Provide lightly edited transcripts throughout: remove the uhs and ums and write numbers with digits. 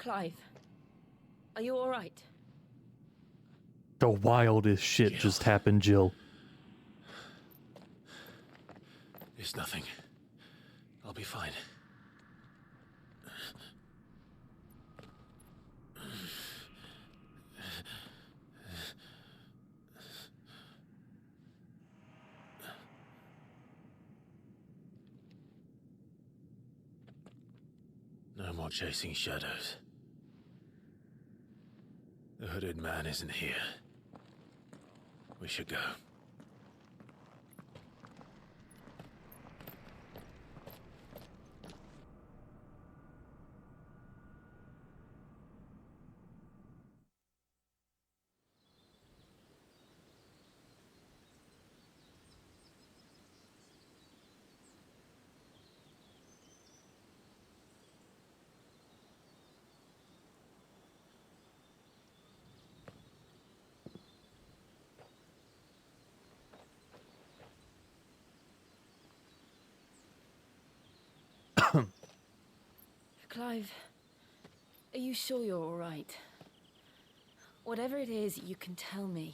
Clive, are you all right? The wildest shit just happened, Jill. It's nothing. I'll be fine. No more chasing shadows. The hooded man isn't here. We should go. Clive, are you sure you're all right? Whatever it is, you can tell me.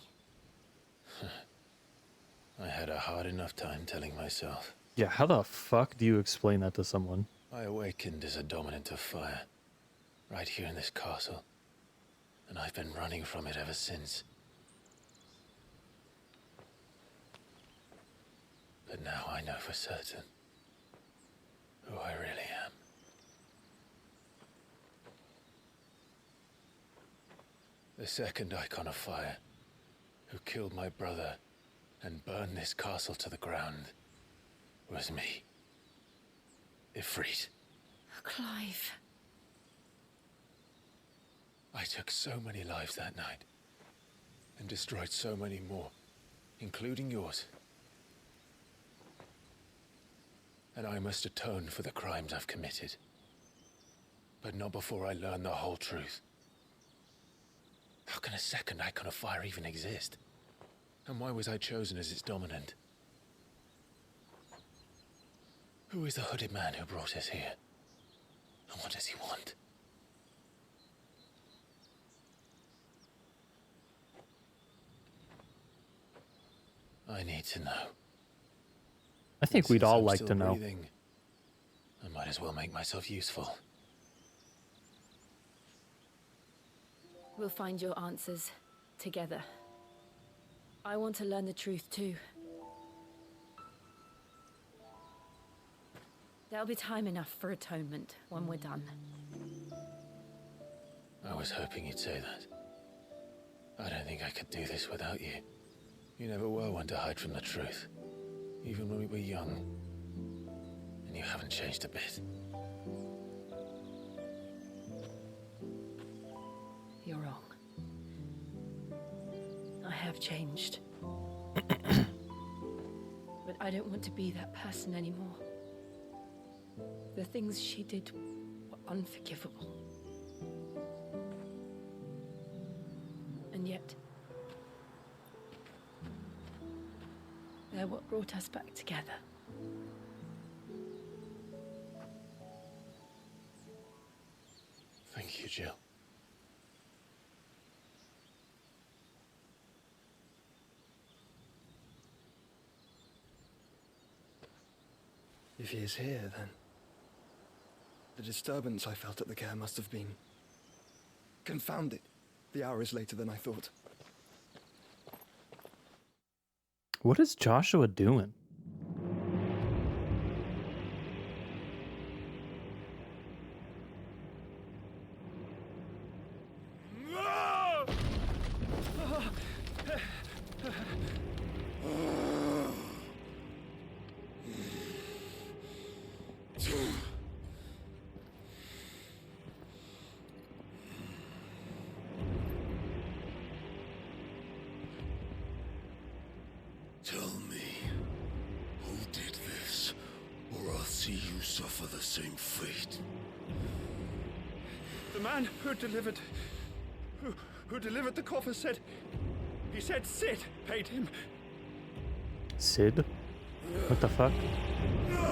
I had a hard enough time telling myself. Yeah, how the fuck do you explain that to someone? I awakened as a dominant of fire, right here in this castle, and I've been running from it ever since. But now I know for certain who I really am. The second icon of fire, who killed my brother and burned this castle to the ground, was me. Ifrit. Clive. I took so many lives that night, and destroyed so many more, including yours. And I must atone for the crimes I've committed. But not before I learn the whole truth. How can a second icon of fire even exist? And why was I chosen as its dominant? Who is the hooded man who brought us here? And what does he want? I need to know. I think we'd Since all I'm like still to know. breathing, I might as well make myself useful. We'll find your answers together. I want to learn the truth too. There'll be time enough for atonement when we're done. I was hoping you'd say that. I don't think I could do this without you. You never were one to hide from the truth, even when we were young. And you haven't changed a bit. You're wrong. I have changed. But I don't want to be that person anymore. The things she did were unforgivable. And yet, they're what brought us back together. Thank you, Jill. If he is here, then the disturbance I felt at the care must have been confounded. The hour is later than I thought. What is Joshua doing? Tell me, who did this, or I'll see you suffer the same fate. The man who delivered the coffin said Sid paid him. Sid? What the fuck?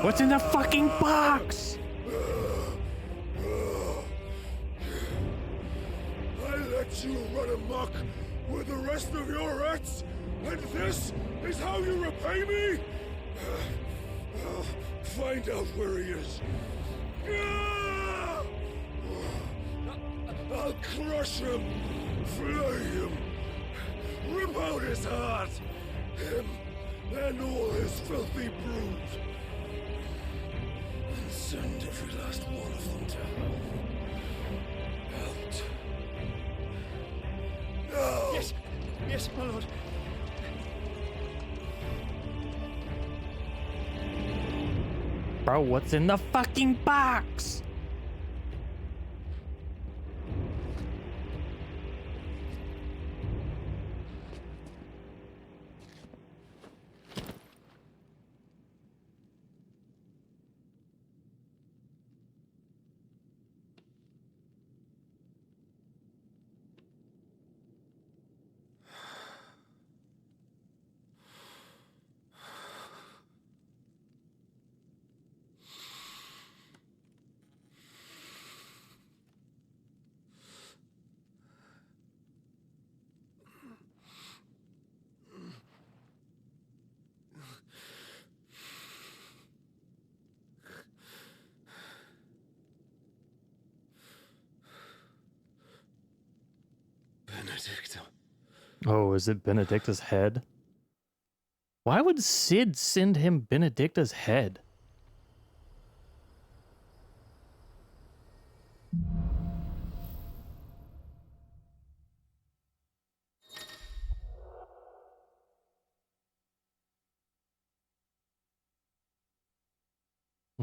What's in the fucking box? let you run amok with the rest of your rats? And this is how you repay me? Find out where he is. I'll crush him, flay him, rip out his heart, him and all his filthy brood, and send every last one of them to hell. Out. Now! Yes, yes, my lord. Bro, what's in the fucking box? Benedicta. Oh, is it Benedicta's head? Why would Sid send him Benedicta's head?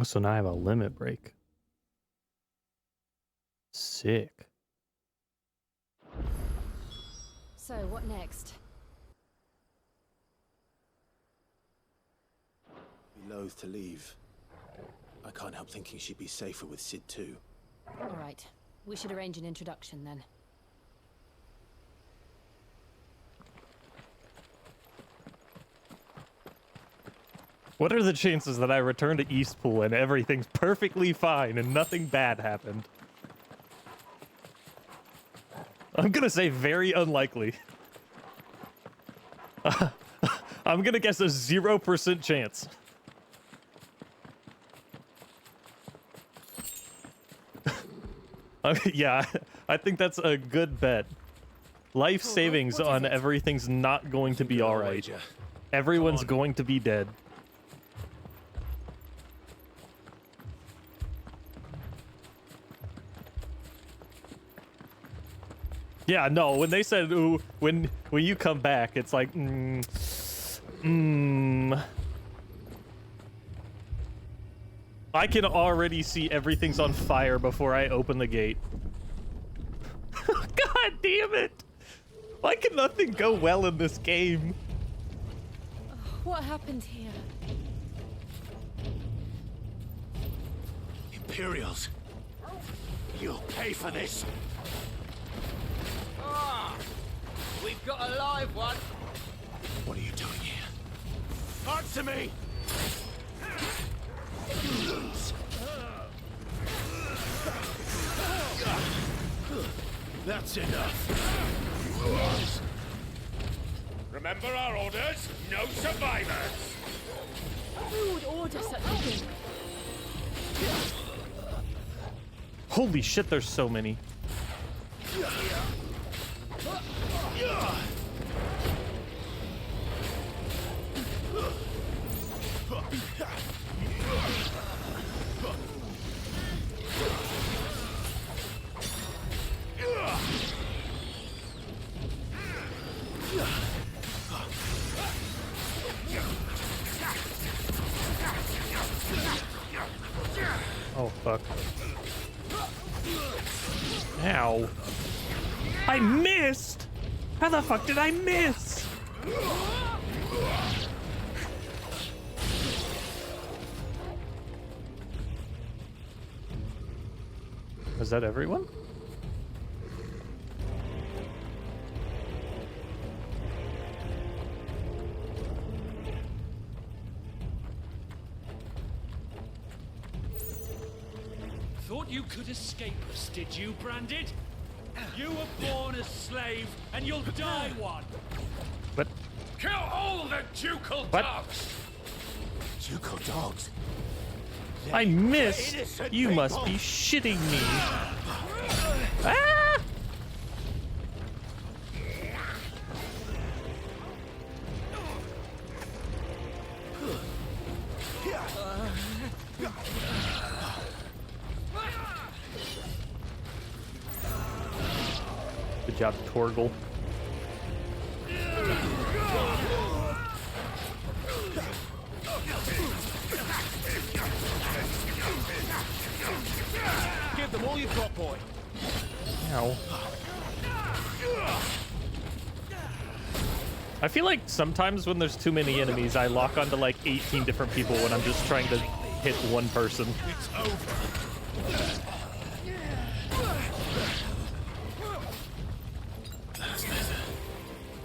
So now I have a limit break. Sick. So, what next? Be loath to leave. I can't help thinking she'd be safer with Sid too. All right. We should arrange an introduction then. What are the chances that I return to Eastpool and everything's perfectly fine and nothing bad happened? I'm gonna say very unlikely. I'm gonna guess a 0% chance. Yeah, I think that's a good bet. Life savings what is on it? everything's not going to be alright. Everyone's going to be dead. Yeah, no, when they said, ooh, when you come back, it's like, I can already see everything's on fire before I open the gate. God damn it! Why can nothing go well in this game? What happened here? Imperials. You'll pay for this. We've got a live one. What are you doing here? Answer me! That's enough. Remember our orders? No survivors! Who would order such a thing? Holy shit, there's so many. Oh, fuck. Ow. I missed! How the fuck did I miss? Is that everyone? Thought you could escape us, did you, Branded? You were born a slave, and you'll die one. What? Kill all the ducal What? dogs. Ducal dogs. I missed. innocent You must people. be shitting me. Ah! Good job, Torgal. Give them all you've got, boy. Ow. I feel like sometimes when there's too many enemies, I lock onto like 18 different people when I'm just trying to hit one person. It's over.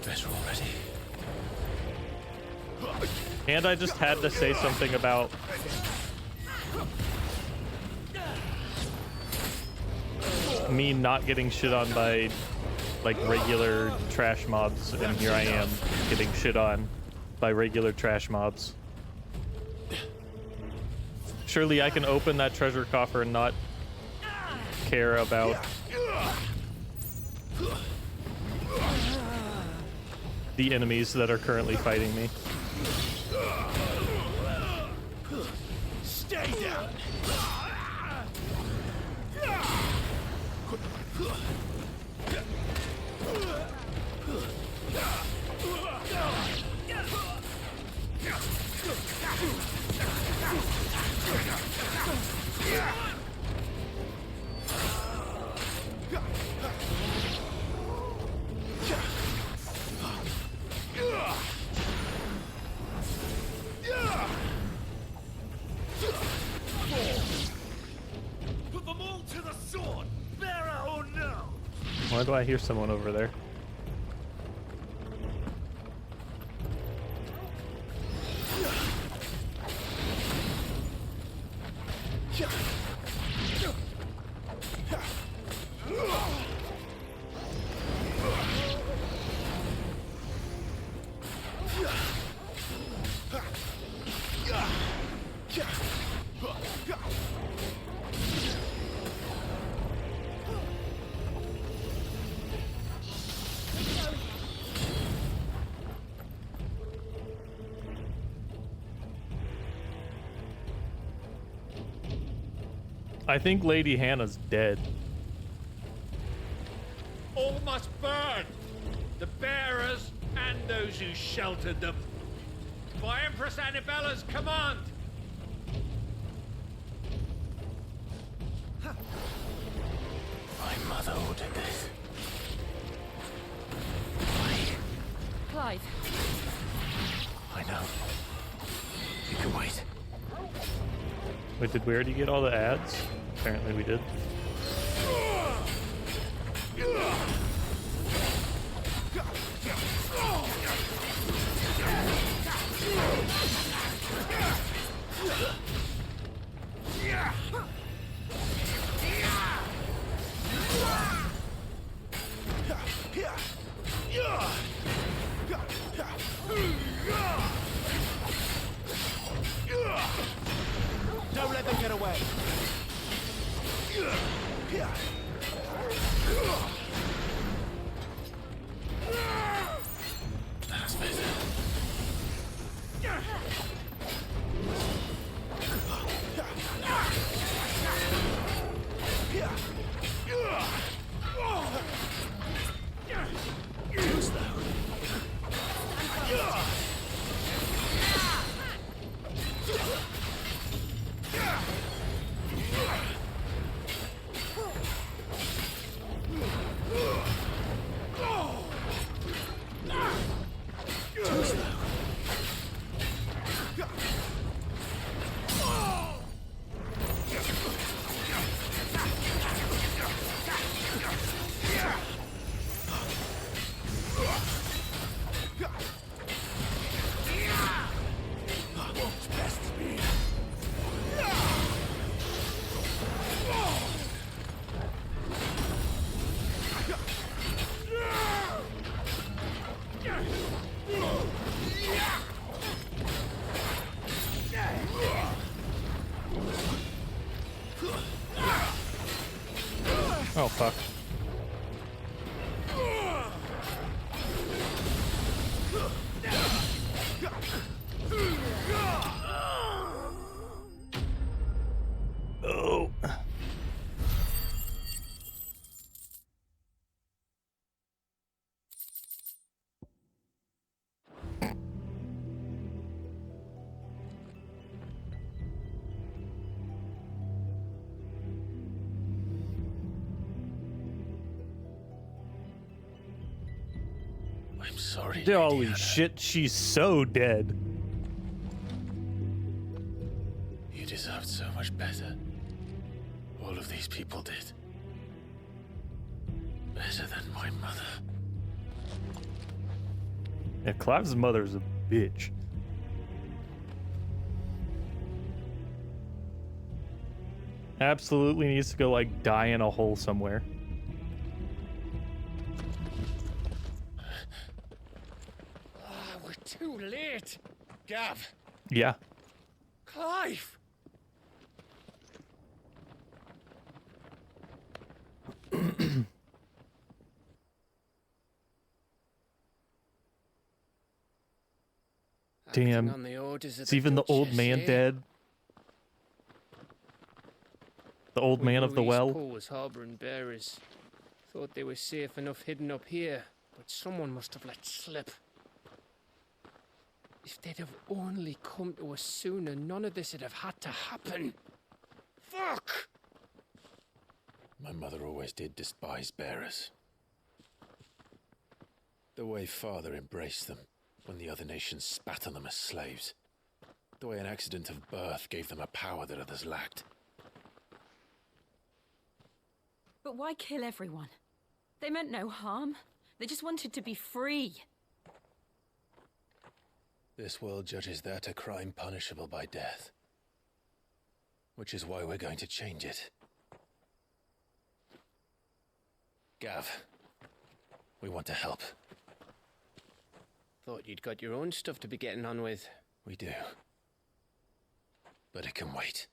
Better already. And I just had to say something about me not getting shit on by like regular trash mobs, and here I am getting shit on by regular trash mobs. Surely I can open that treasure coffer and not care about the enemies that are currently fighting me. Stay down. Put them all to the sword, bearer or no. Why do I hear someone over there? I think Lady Hannah's dead. All must burn. The bearers and those who sheltered them. By Empress Annabella's command. My mother ordered this. Clive, I know. You can wait. Wait, did we already get all the ads? Apparently we did. Don't let them get away. That's better. Too slow. Too slow. Oh, fuck. Oh. I'm sorry, Lady Holy Anna. shit, she's so dead. You deserved so much better. All of these people did. Better than my mother. Yeah, Clive's mother's a bitch. Absolutely needs to go, like, die in a hole somewhere. We're too late. Gav! Yeah. Clive! Damn. On the orders of It's even the old man dead. The old man of the well. Eastpool was harbouring bearers. Thought they were safe enough hidden up here, but someone must have let slip. If they'd have only come to us sooner, none of this would have had to happen. Fuck! My mother always did despise bearers. The way father embraced them when the other nations spat on them as slaves. The way an accident of birth gave them a power that others lacked. But why kill everyone? They meant no harm. They just wanted to be free. This world judges that a crime punishable by death. Which is why we're going to change it. Gav, we want to help. Thought you'd got your own stuff to be getting on with. We do. But it can wait.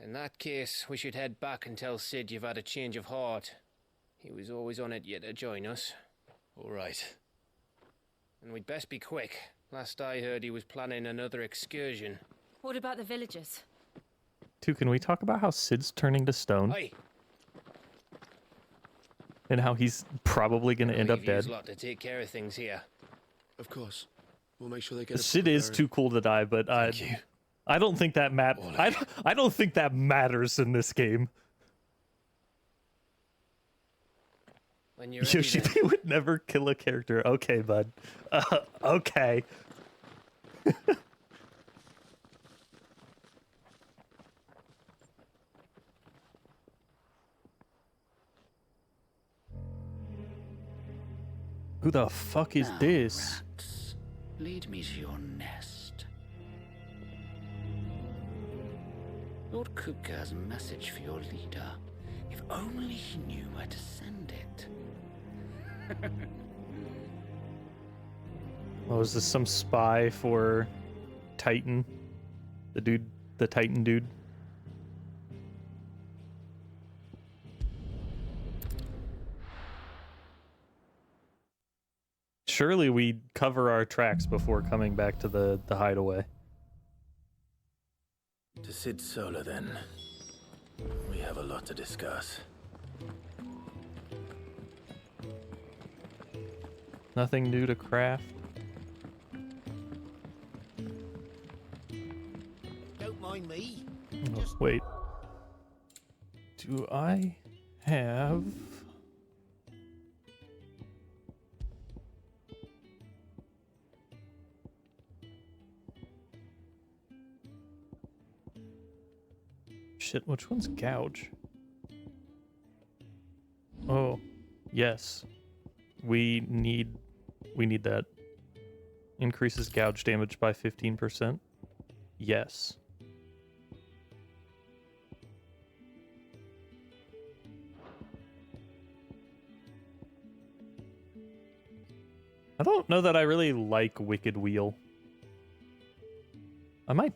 In that case, we should head back and tell Sid you've had a change of heart. He was always on it yet to join us. All right. And we'd best be quick. Last I heard, he was planning another excursion. What about the villagers? Two, can we talk about how Sid's turning to stone? Aye. And how he's probably going to end up Leave dead? yous lot to take care of things here. Of course. We'll make sure they get Sid is too cool to die, but Thank you. I don't think that All of you. I don't think that matters in this game. When you're ready, then. Yoshi would never kill a character. Okay, bud. Okay. Who the fuck is Now, this? rats, lead me to your nest. Lord Kupka has a message for your leader. If only he knew where to send it. Oh, is this some spy for Titan? The Titan dude? Surely we cover our tracks before coming back to the hideaway. To Sid Solar, then. We have a lot to discuss. Nothing new to craft. Don't mind me. Oh, wait. Do I have... Shit, which one's gouge? Oh, yes. We need that. Increases gouge damage by 15%. Yes. I don't know that I really like Wicked Wheel. I might...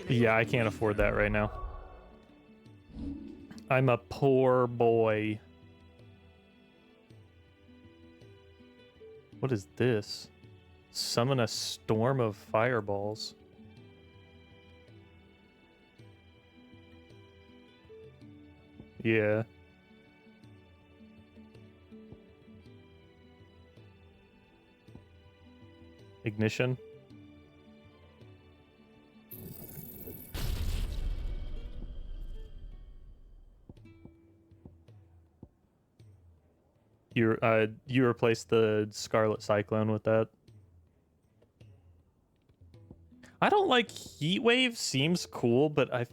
Yeah, I can't afford that right now. I'm a poor boy. What is this? Summon a storm of fireballs. Yeah. Ignition. You replaced the Scarlet Cyclone with that. I don't like Heat Wave. Seems cool, but I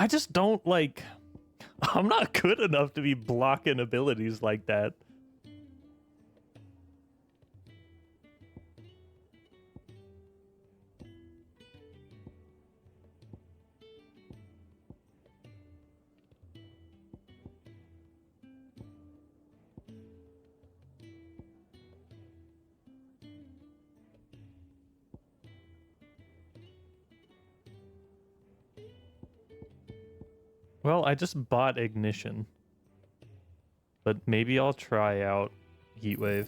just don't like. I'm not good enough to be blocking abilities like that. Well, I just bought Ignition. But maybe I'll try out Heatwave.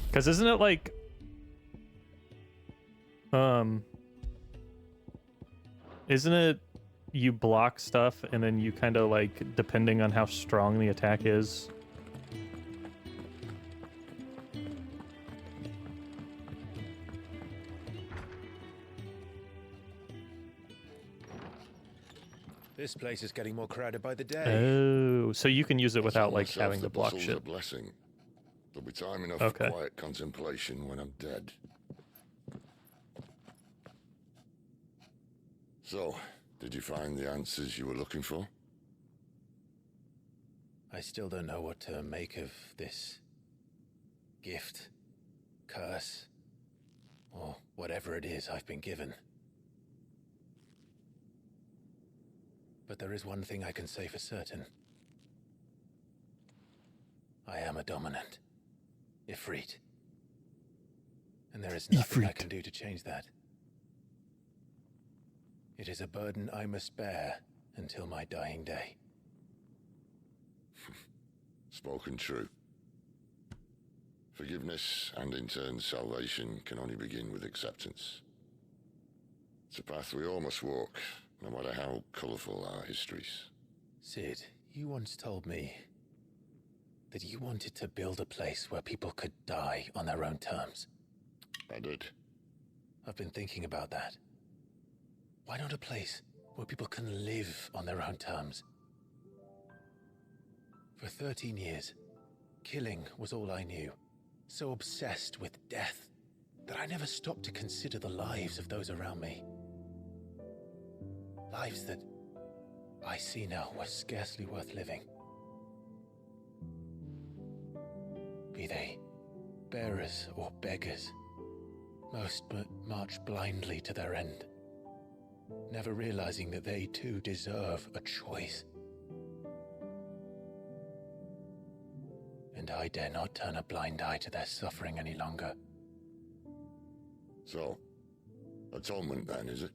Because isn't it like... Isn't it you block stuff and then you kind of like, depending on how strong the attack is... This place is getting more crowded by the day. Oh, so you can use it without like having to block shit. A blessing. There'll be time enough Okay. for quiet contemplation when I'm dead. So, did you find the answers you were looking for? I still don't know what to make of this gift, curse, or whatever it is I've been given. But there is one thing I can say for certain. I am a dominant. Ifrit. And there is nothing I can do to change that. It is a burden I must bear until my dying day. Spoken true. Forgiveness and in turn salvation can only begin with acceptance. It's a path we all must walk, no matter how colourful our histories. Sid, you once told me that you wanted to build a place where people could die on their own terms. I did. I've been thinking about that. Why not a place where people can live on their own terms? For 13 years, killing was all I knew. So obsessed with death that I never stopped to consider the lives of those around me. Lives that I see now were scarcely worth living. Be they bearers or beggars, most march blindly to their end, never realizing that they too deserve a choice. And I dare not turn a blind eye to their suffering any longer. So, atonement then, is it?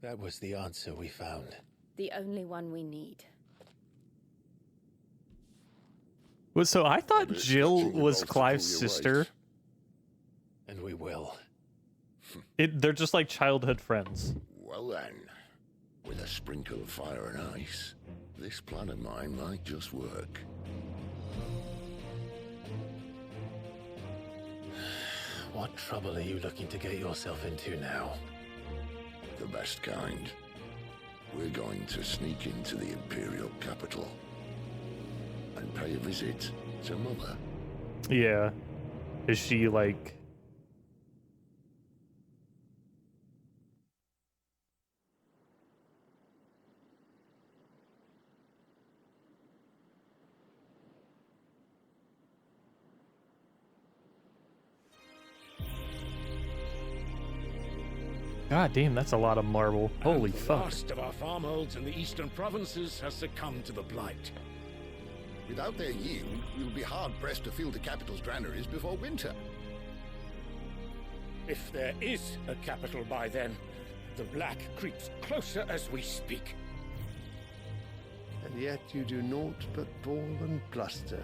That was the answer we found. The only one we need. Well, so I thought Maybe Jill expecting you was both to Clive's pull your sister. weight. And we will. They're just like childhood friends. Well then, with a sprinkle of fire and ice, this plan of mine might just work. What trouble are you looking to get yourself into now? The best kind. We're going to sneak into the Imperial capital and pay a visit to Mother. Yeah. Is she like... God damn, that's a lot of marble. Holy The fuck. last of our farmholds in the eastern provinces has succumbed to the blight. Without their yield, we'll be hard-pressed to fill the capital's granaries before winter. If there is a capital by then, the black creeps closer as we speak. And yet you do naught but bawl and bluster.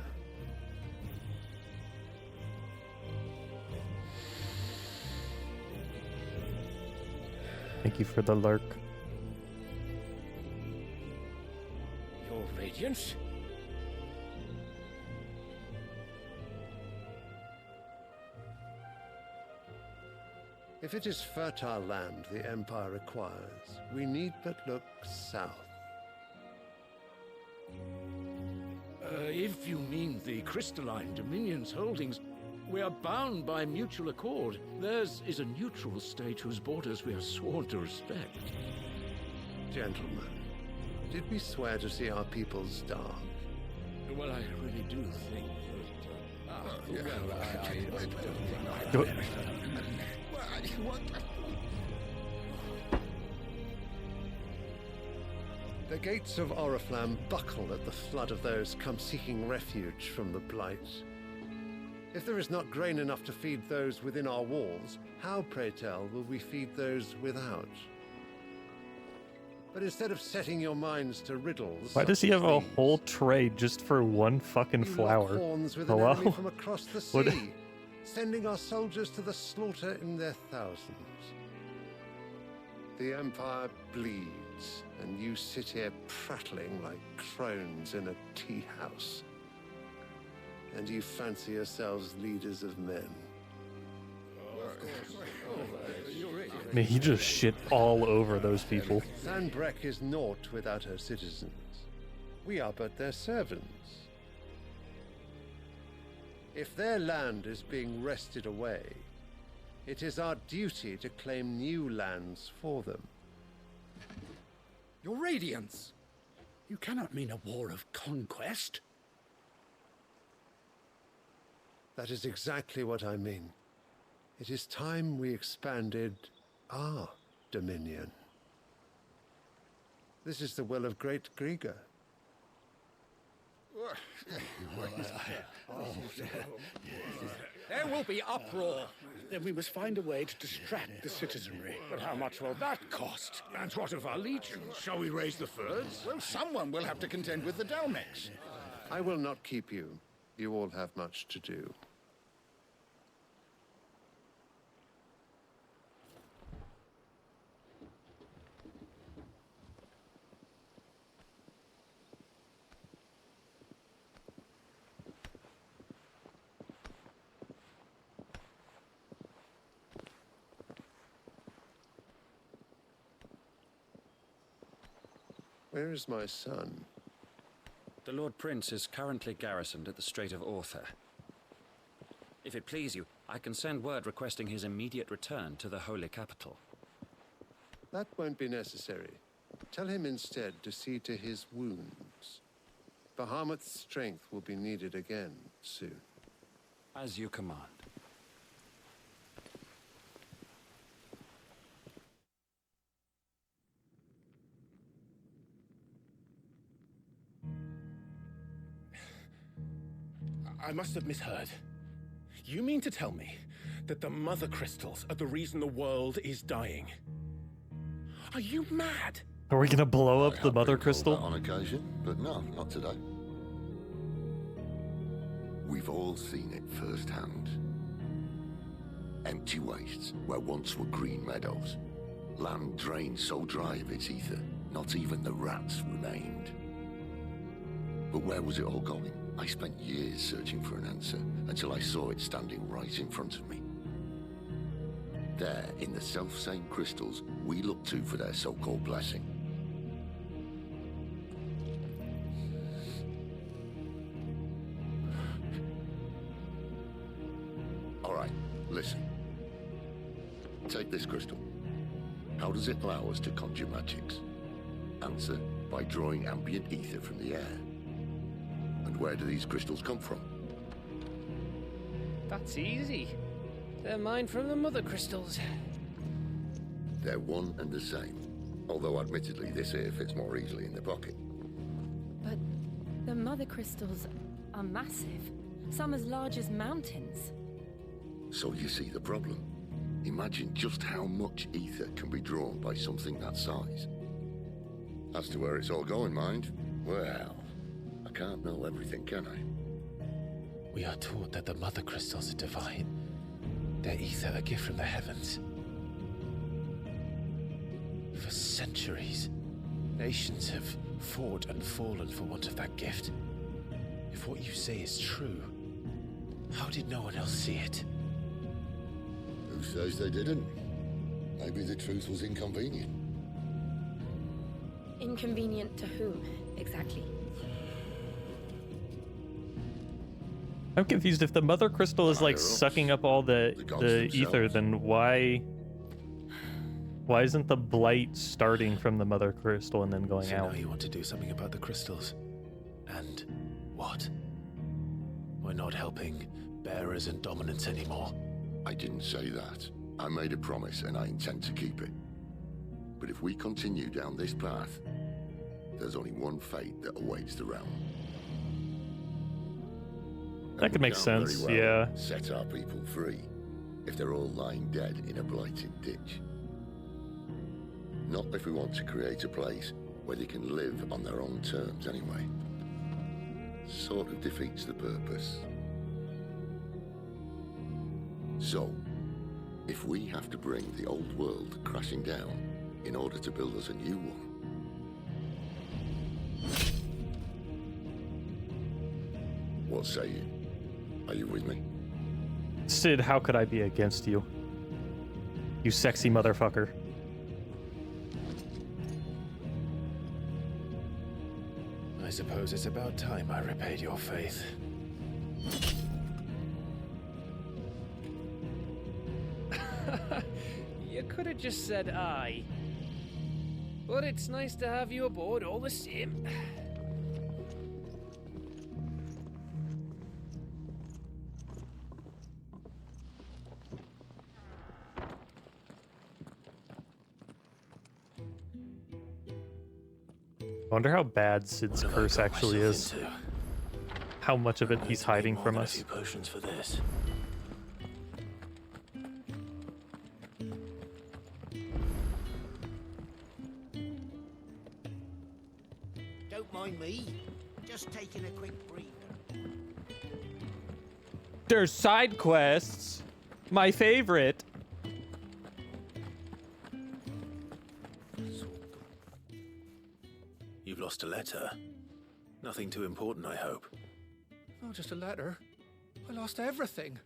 Thank you for the lurk. Your Radiance? If it is fertile land the Empire requires, we need but look south. If you mean the crystalline Dominion's holdings, we are bound by mutual accord. Theirs is a neutral state whose borders we are sworn to respect. Gentlemen, did we swear to see our people starve? Well, I really do think The gates of Oriflamme buckle at the flood of those come seeking refuge from the Blight. If there is not grain enough to feed those within our walls, how, pray tell, will we feed those without? But instead of setting your minds to riddles... Why does he have a whole tray just for one fucking flower? Horns with an Hello? enemy from across the sea, What? sending our soldiers to the slaughter in their thousands. The Empire bleeds, and you sit here prattling like crones in a tea house. And you fancy yourselves leaders of men. I mean, he just shit all over those people. Sanbreque is naught without her citizens. We are but their servants. If their land is being wrested away, it is our duty to claim new lands for them. Your Radiance! You cannot mean a war of conquest. That is exactly what I mean. It is time we expanded our dominion. This is the will of great Grieger. There will be uproar. Then we must find a way to distract the citizenry. But how much will that cost? And what of our legions? Shall we raise the furs? Well, someone will have to contend with the Dalmex. I will not keep you. You all have much to do. Where is my son? The Lord Prince is currently garrisoned at the Strait of Arthur. If it please you, I can send word requesting his immediate return to the Holy Capital. That won't be necessary. Tell him instead to see to his wounds. Bahamut's strength will be needed again soon. As you command. I must have misheard. You mean to tell me that the mother crystals are the reason the world is dying? Are you mad? Are we gonna blow up I the have mother been told crystal? that on occasion, but no, not today. We've all seen it firsthand. Empty wastes where once were green meadows. Land drained so dry of its ether, not even the rats remained. But where was it all going? I spent years searching for an answer until I saw it standing right in front of me. There, in the self-same crystals we look to for their so-called blessing. All right, listen. Take this crystal. How does it allow us to conjure magics? Answer, by drawing ambient ether from the air. And where do these crystals come from? That's easy. They're mined from the mother crystals. They're one and the same. Although admittedly this here fits more easily in the pocket. But the mother crystals are massive. Some as large as mountains. So you see the problem. Imagine just how much ether can be drawn by something that size. As to where it's all going, mind, well, I can't know everything, can I? We are taught that the mother crystals are divine. Their ether a gift from the heavens. For centuries, nations have fought and fallen for want of that gift. If what you say is true, how did no one else see it? Who says they didn't? Maybe the truth was inconvenient. Inconvenient to whom, exactly? I'm confused. If the mother crystal is like sucking up all the ether, then why isn't the blight starting from the mother crystal and then going So out? now you want to do something about the crystals? And what? We're not helping bearers and dominants anymore. I didn't say that. I made a promise and I intend to keep it. But if we continue down this path, there's only one fate that awaits the realm. That could make sense, yeah. Set our people free if they're all lying dead in a blighted ditch. Not if we want to create a place where they can live on their own terms anyway. Sort of defeats the purpose. So, if we have to bring the old world crashing down in order to build us a new one, what say you? Are you with me? Sid, how could I be against you? You sexy motherfucker. I suppose it's about time I repaid your faith. You could have just said aye. But it's nice to have you aboard all the same. I wonder how bad Sid's curse actually is. How much of it he's hiding from us. A few potions for this. Don't mind me. Just taking a quick breather. There's side quests. My favorite. You've lost a letter. Nothing too important, I hope. Not just a letter. I lost everything.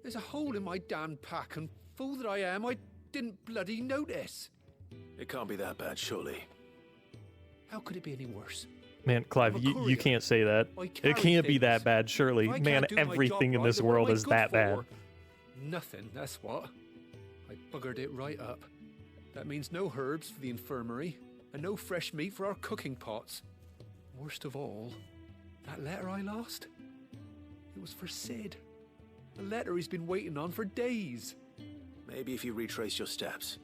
There's a hole in my damn pack, and fool that I am, I didn't bloody notice. It can't be that bad, surely. How could it be any worse? Man, Clive, you can't say that. It can't be that bad, surely. Man, everything in this world is that bad. Nothing, that's what. I buggered it right up. That means no herbs for the infirmary, and no fresh meat for our cooking pots. Worst of all, that letter I lost, it was for Sid. A letter he's been waiting on for days. Maybe if you retrace your steps.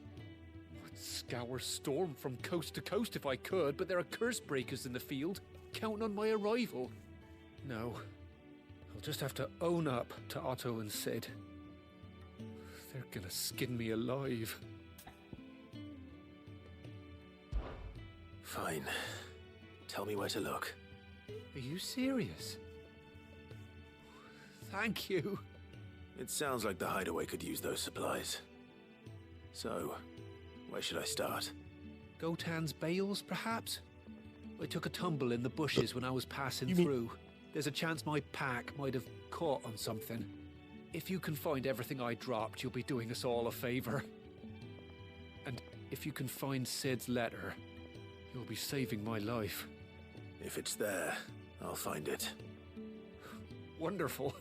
I'd scour Storm from coast to coast if I could, but there are curse breakers in the field, counting on my arrival. No, I'll just have to own up to Otto and Sid. They're gonna skin me alive. Fine. Tell me where to look. Are you serious? Thank you. It sounds like the hideaway could use those supplies. So, where should I start? Gotan's bales, perhaps? I took a tumble in the bushes when I was passing through. There's a chance my pack might have caught on something. If you can find everything I dropped, you'll be doing us all a favor. And if you can find Sid's letter, you'll be saving my life. If it's there, I'll find it. Wonderful.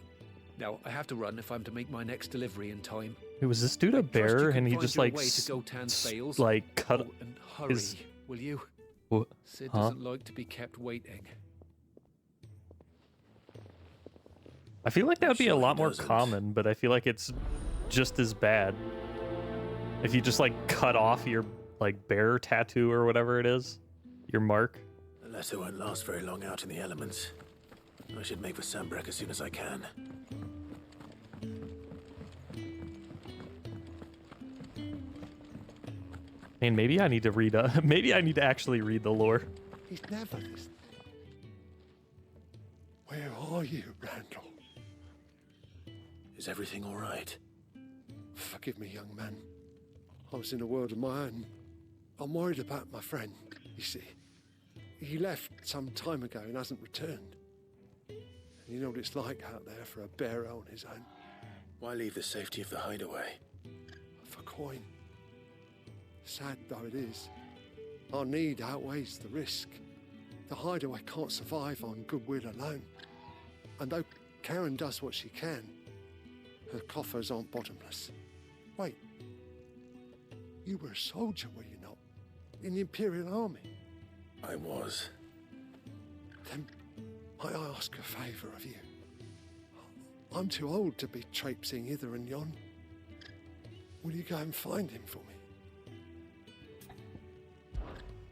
Now, I have to run if I'm to make my next delivery in time. Was this dude a bear and he just like cut and hurry, his... will you? What? Sid doesn't like to be kept waiting. I feel like that would be a lot more common, but I feel like it's just as bad. If you just like cut off your like bear tattoo or whatever it is, your mark. The letter won't last very long out in the elements. I should make for Sambrek as soon as I can. Man, maybe I need to read. Maybe I need to actually read the lore. He's never listening. Where are you, Randall? Is everything all right? Forgive me, young man. I was in a world of my own. I'm worried about my friend, you see. He left some time ago and hasn't returned. And you know what it's like out there for a bearer on his own. Why leave the safety of the hideaway? For coin. Sad though it is, our need outweighs the risk. The hideaway can't survive on goodwill alone. And though Karen does what she can, her coffers aren't bottomless. Wait, you were a soldier, were you not? In the Imperial Army? I was. Then might I ask a favour of you? I'm too old to be traipsing hither and yon. Will you go and find him for me?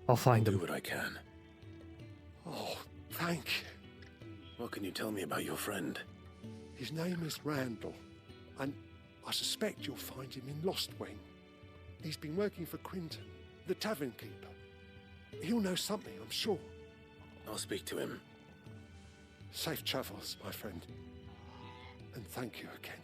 I'll find him. Do what I can. Oh, thank you. What can you tell me about your friend? His name is Randall, and I suspect you'll find him in Lost Wing. He's been working for Quinton, the tavern keeper. He'll know something, I'm sure. I'll speak to him. Safe travels, my friend. And thank you again.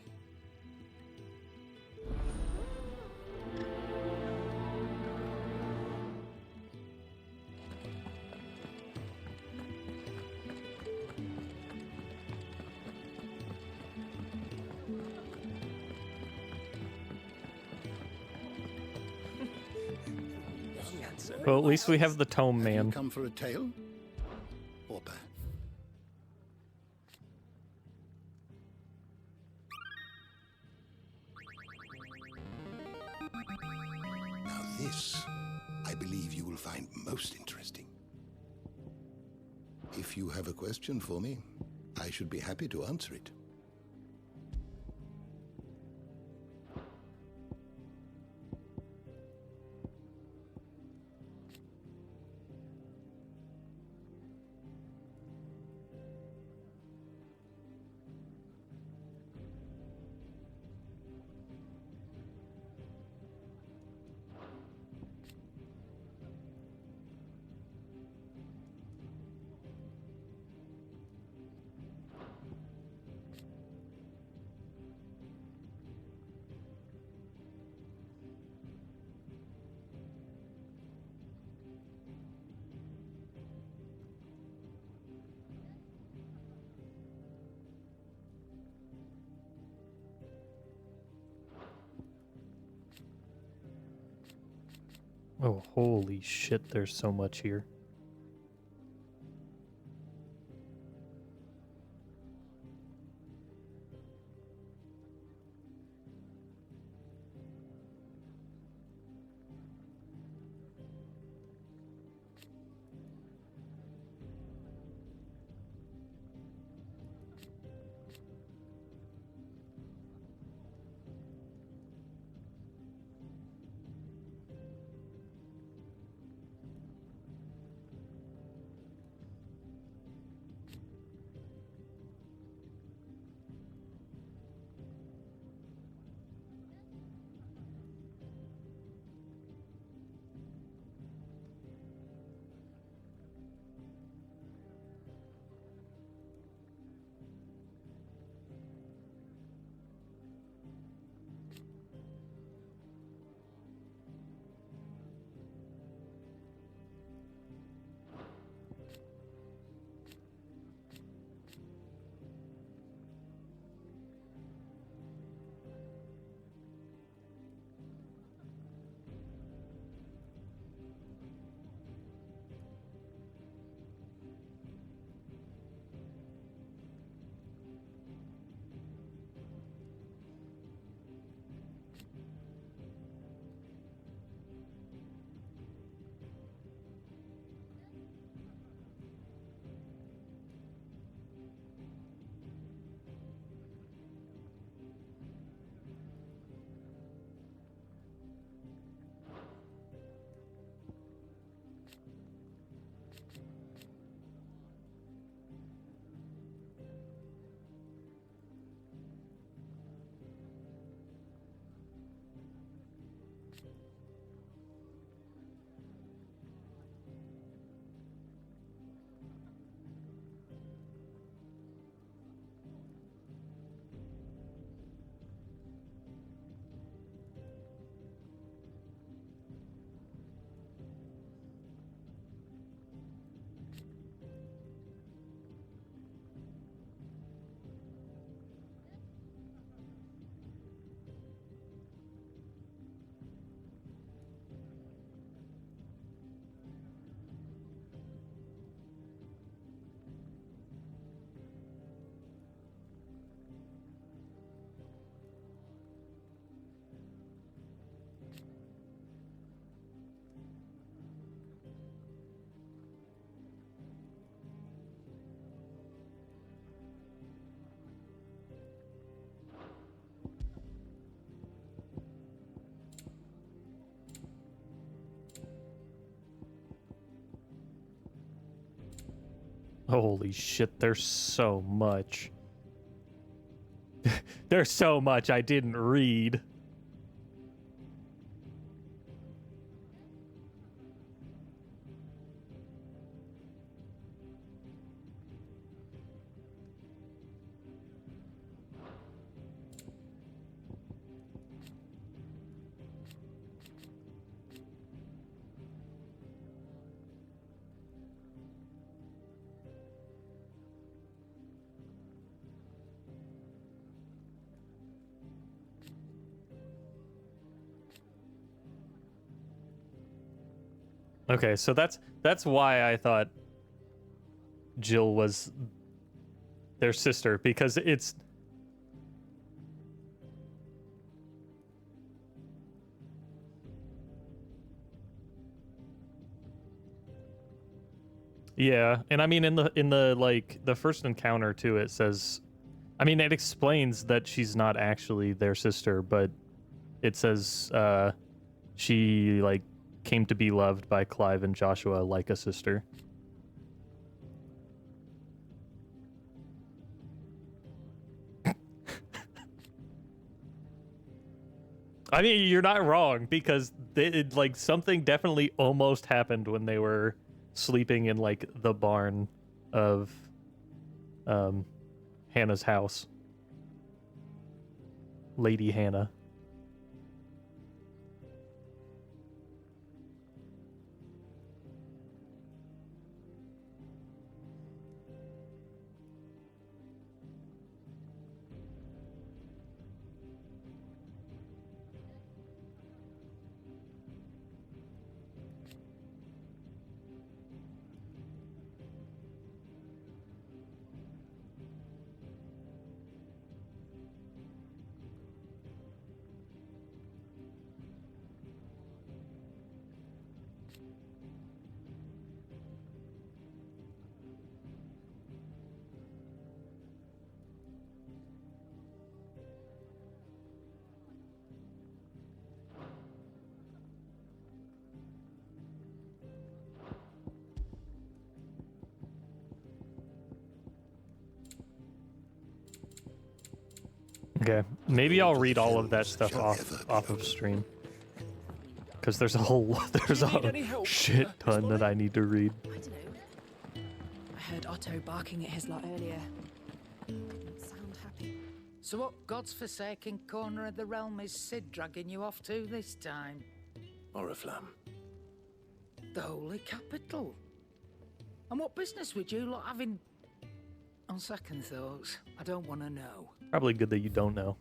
Well, at least we have the tome man. You come for a tale? Or bath? Now this, I believe you will find most interesting. If you have a question for me, I should be happy to answer it. Oh, holy shit, there's so much here. Holy shit, there's so much. There's so much I didn't read. Okay, so that's why I thought Jill was their sister, because it's yeah, and I mean in the like the first encounter too, it says, I mean it explains that she's not actually their sister, but it says she like came to be loved by Clive and Joshua like a sister. I mean, you're not wrong, because like something definitely almost happened when they were sleeping in like the barn of Hannah's house. Lady Hannah. Okay, maybe I'll read all of that stuff off of stream, because there's a shit ton that I need to read. I don't know. I heard Otto barking at his lot earlier. Didn't sound happy. So what god's-forsaken corner of the realm is Sid dragging you off to this time? Oriflamme. The Holy Capital. And what business would you lot having? On second thoughts, I don't want to know. Probably good that you don't know.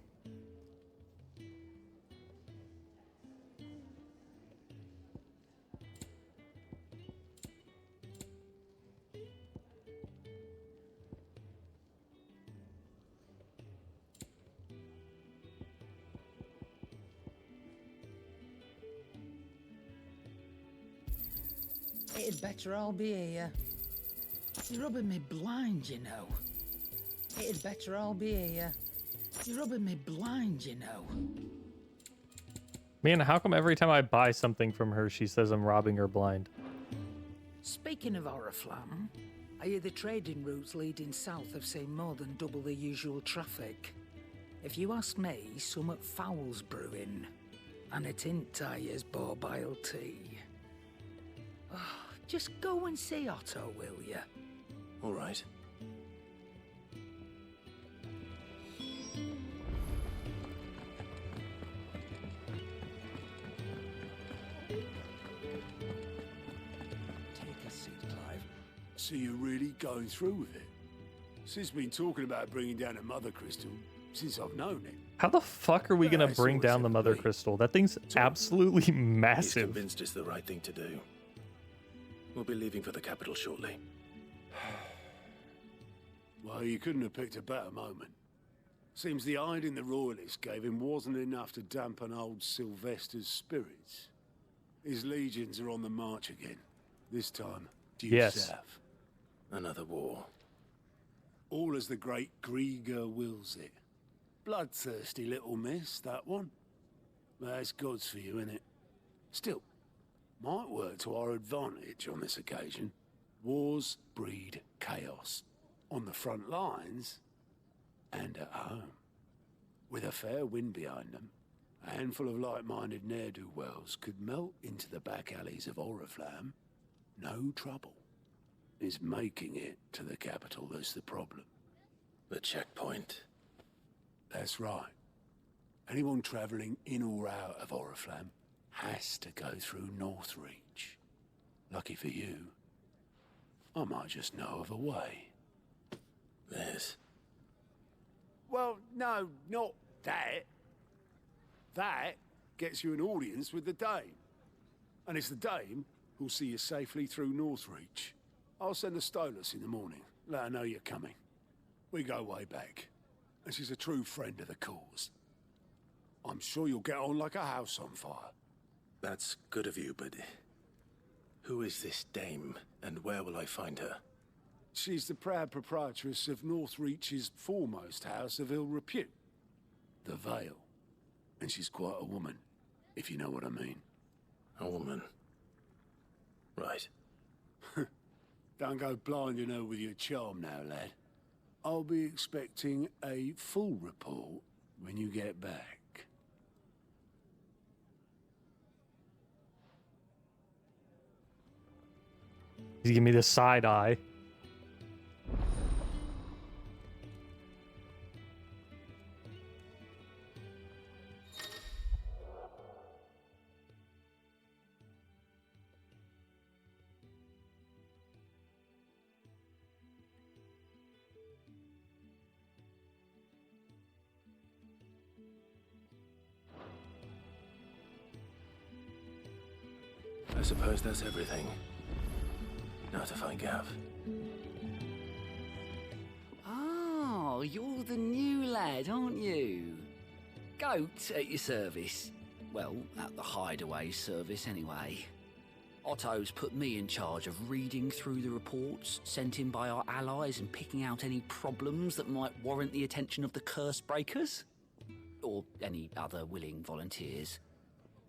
It'd better all be here. You're rubbing me blind, you know. It'd better all be here. You're rubbing me blind, you know. Man, how come every time I buy something from her, she says I'm robbing her blind? Speaking of Oriflamme, I hear the trading routes leading south have seen more than double the usual traffic. If you ask me, summat foul's brewing. And it ain't tires bile tea. Oh, just go and see Otto, will you? All right. Take a seat, Clive. So you're really going through with it? Sid's been talking about bringing down a mother crystal since I've known it. How the fuck are we gonna bring down the mother crystal? That thing's absolutely massive. He's convinced it's the right thing to do. We'll be leaving for the capital shortly. Well, you couldn't have picked a better moment. Seems the hiding the royalists gave him wasn't enough to dampen old Sylvester's spirits. His legions are on the march again. This time, due south. Another war. All as the great Grieger wills it. Bloodthirsty little miss, that one. That's God's for you, innit? Still, might work to our advantage on this occasion. Wars breed chaos. On the front lines and at home. With a fair wind behind them, a handful of like-minded ne'er-do-wells could melt into the back alleys of Oriflamme. No trouble. It's making it to the capital that's the problem. The checkpoint. That's right. Anyone travelling in or out of Oriflamme has to go through Northreach. Lucky for you, I might just know of a way. This? Well, no, not that. That gets you an audience with the Dame. And it's the Dame who'll see you safely through Northreach. I'll send the Stolas in the morning. Let her know you're coming. We go way back. And she's a true friend of the cause. I'm sure you'll get on like a house on fire. That's good of you, but who is this Dame, and where will I find her? She's the proud proprietress of Northreach's foremost house of ill repute, the Vale. And she's quite a woman, if you know what I mean. A woman? Right. Don't go blinding her with your charm now, lad. I'll be expecting a full report when you get back. He's giving me the side eye. I suppose that's everything. Now to find Gav. Oh, you're the new lad, aren't you? Goat at your service. Well, at the hideaway service anyway. Otto's put me in charge of reading through the reports sent in by our allies and picking out any problems that might warrant the attention of the curse breakers. Or any other willing volunteers.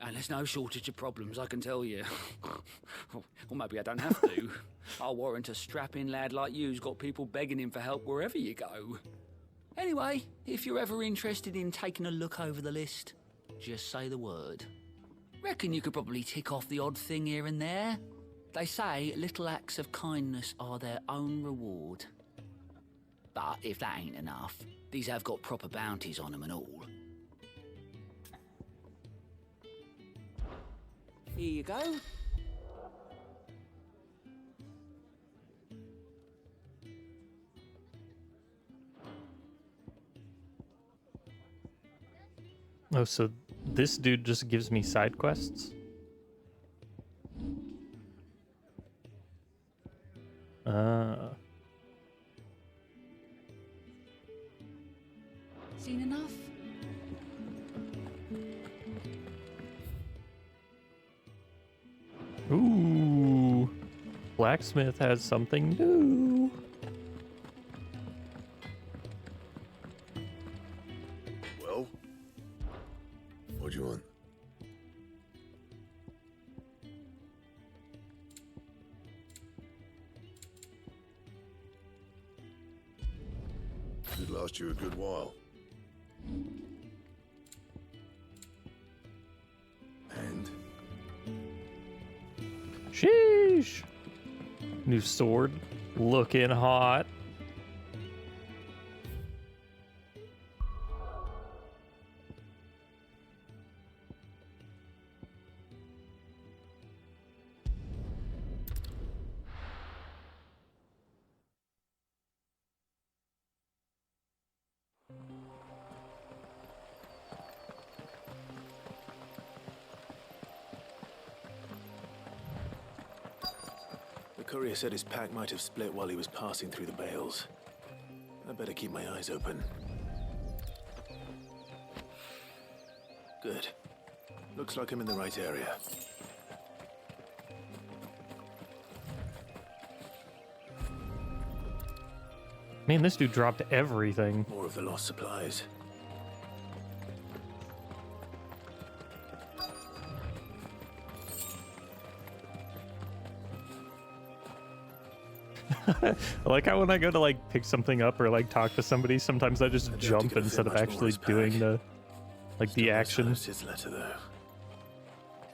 And there's no shortage of problems, I can tell you. Or maybe I don't have to. I'll warrant a strapping lad like you's got people begging him for help wherever you go. Anyway, if you're ever interested in taking a look over the list, just say the word. Reckon you could probably tick off the odd thing here and there. They say little acts of kindness are their own reward. But if that ain't enough, these have got proper bounties on them and all. Here you go. Oh, so this dude just gives me side quests? Seen enough? Ooh. Blacksmith has something new. Well? What do you want? Should last you a good while. And? Sheesh. New sword. Looking hot. The courier said his pack might have split while he was passing through the bales. I better keep my eyes open. Good. Looks like I'm in the right area. Man, this dude dropped everything. More of the lost supplies. I like how when I go to like pick something up or like talk to somebody, sometimes I just jump instead of actually doing the the action. His letter though.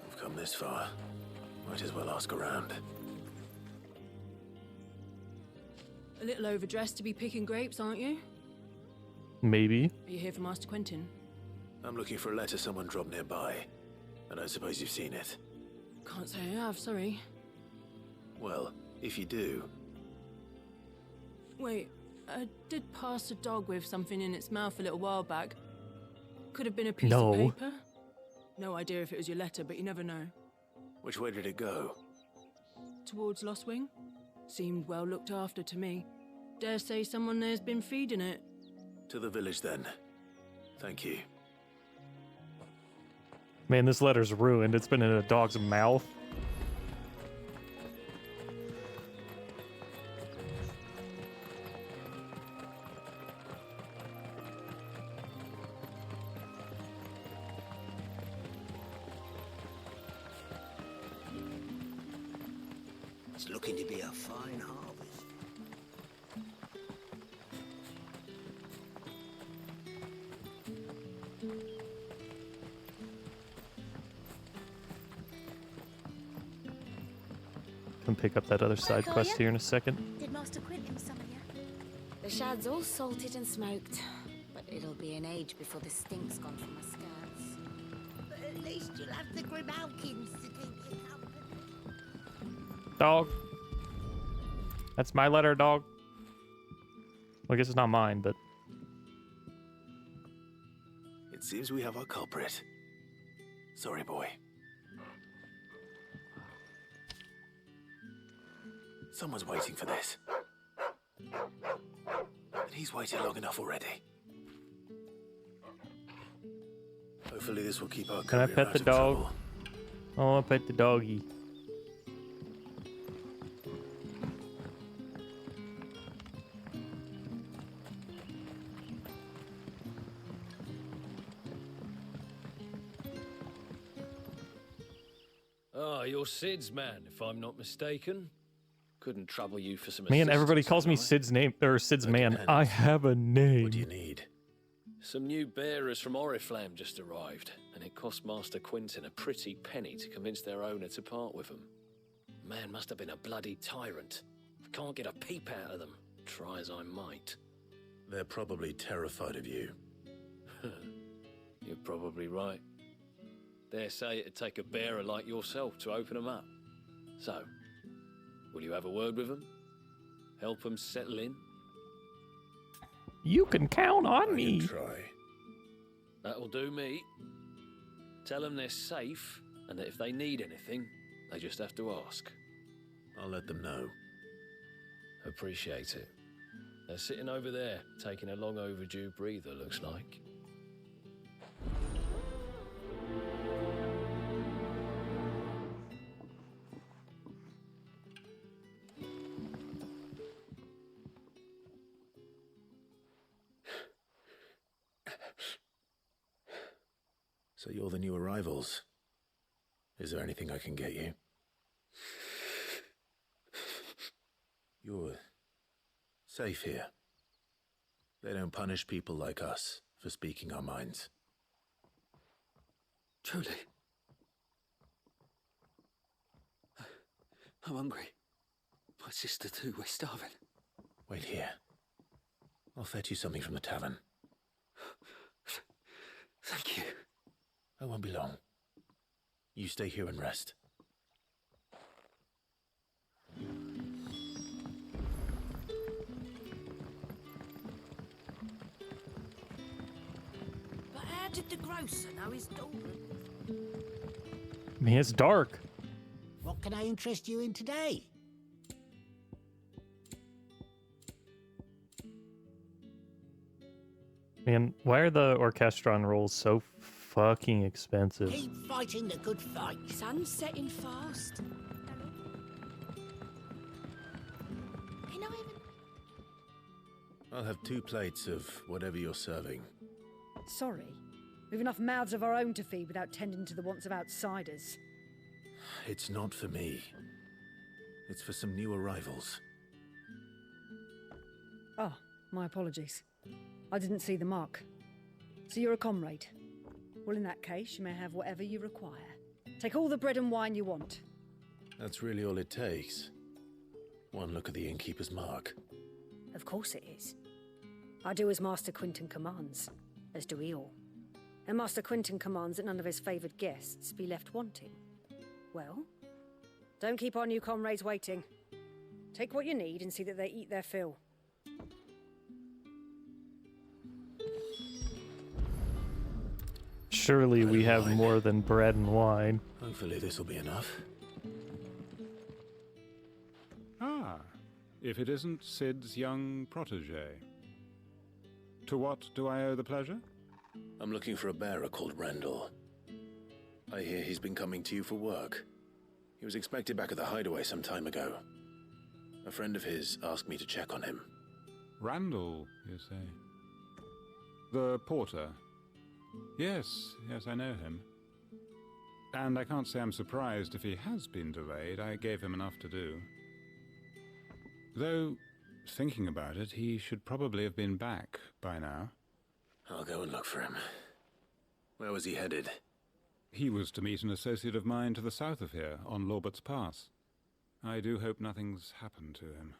We've come this far. Might as well ask around. A little overdressed to be picking grapes, aren't you? Maybe. Are you here for Master Quentin? I'm looking for a letter someone dropped nearby, and I suppose you've seen it. Can't say I have, sorry. Well, if you do, Wait, I did pass a dog with something in its mouth a little while back. Could have been a piece No. of paper. No idea if it was your letter, but you never know. which way did it go? Towards Lost Wing? Seemed well looked after to me. Dare say someone there's been feeding it. To the village then. Thank you. Man, this letter's ruined. It's been in a dog's mouth. It's looking to be a fine harvest. Can pick up that other side Call quest ya? here in a second. Did Master Quentin summon you? The shad's all salted and smoked, but it'll be an age before the stink's gone from my skirts. But at least you'll have the Grimalkins to keep you company. Dog. That's my letter, dog. Well, I guess it's not mine, but It seems we have our culprit. Sorry, boy. Someone's waiting for this. And he's waited long enough already. Hopefully this will keep our can I courier pet out the of dog? trouble. I want to pet the doggy. Ah, you're Sid's man, if I'm not mistaken. Couldn't trouble you for some Man, everybody assistance, calls me have I? Sid's name or Sid's man. I have a name. What do you need? Some new bearers from Oriflamme just arrived, and it cost Master Quentin a pretty penny to convince their owner to part with them. Man must have been a bloody tyrant. Can't get a peep out of them, try as I might. They're probably terrified of you. You're probably right. Dare say it'd take a bearer like yourself to open them up. So, will you have a word with them? Help them settle in? You can count on me. Try. That'll do me. Tell them they're safe, and that if they need anything, they just have to ask. I'll let them know. Appreciate it. They're sitting over there, taking a long overdue breather, looks like. So you're the new arrivals. Is there anything I can get you? You're safe here. They don't punish people like us for speaking our minds. Truly. I'm hungry. My sister too, we're starving. Wait here. I'll fetch you something from the tavern. Thank you. I won't be long. You stay here and rest. But how did the grocer know his daughter? Man, it's dark. What can I interest you in today? Man, why are the Orchestron rolls so fucking expensive? Keep fighting the good fight. Sun's setting fast. I'll have 2 plates of whatever you're serving. Sorry. We've enough mouths of our own to feed without tending to the wants of outsiders. It's not for me. It's for some new arrivals. Oh, my apologies. I didn't see the mark. So you're a comrade? Well, in that case, you may have whatever you require. Take all the bread and wine you want. That's really all it takes. One look at the innkeeper's mark. Of course it is. I do as Master Quinton commands, as do we all. And Master Quinton commands that none of his favoured guests be left wanting. Well, don't keep our new comrades waiting. Take what you need and see that they eat their fill. Surely we have more than bread and wine. Hopefully this will be enough. Ah, if it isn't Sid's young protege. To what do I owe the pleasure? I'm looking for a bearer called Randall. I hear he's been coming to you for work. He was expected back at the hideaway some time ago. A friend of his asked me to check on him. Randall, you say? The porter? Yes, I know him. And I can't say I'm surprised if he has been delayed. I gave him enough to do. Though, thinking about it, he should probably have been back by now. I'll go and look for him. Where was he headed? He was to meet an associate of mine to the south of here, on Lorbert's Pass. I do hope nothing's happened to him.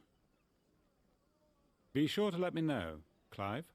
Be sure to let me know, Clive.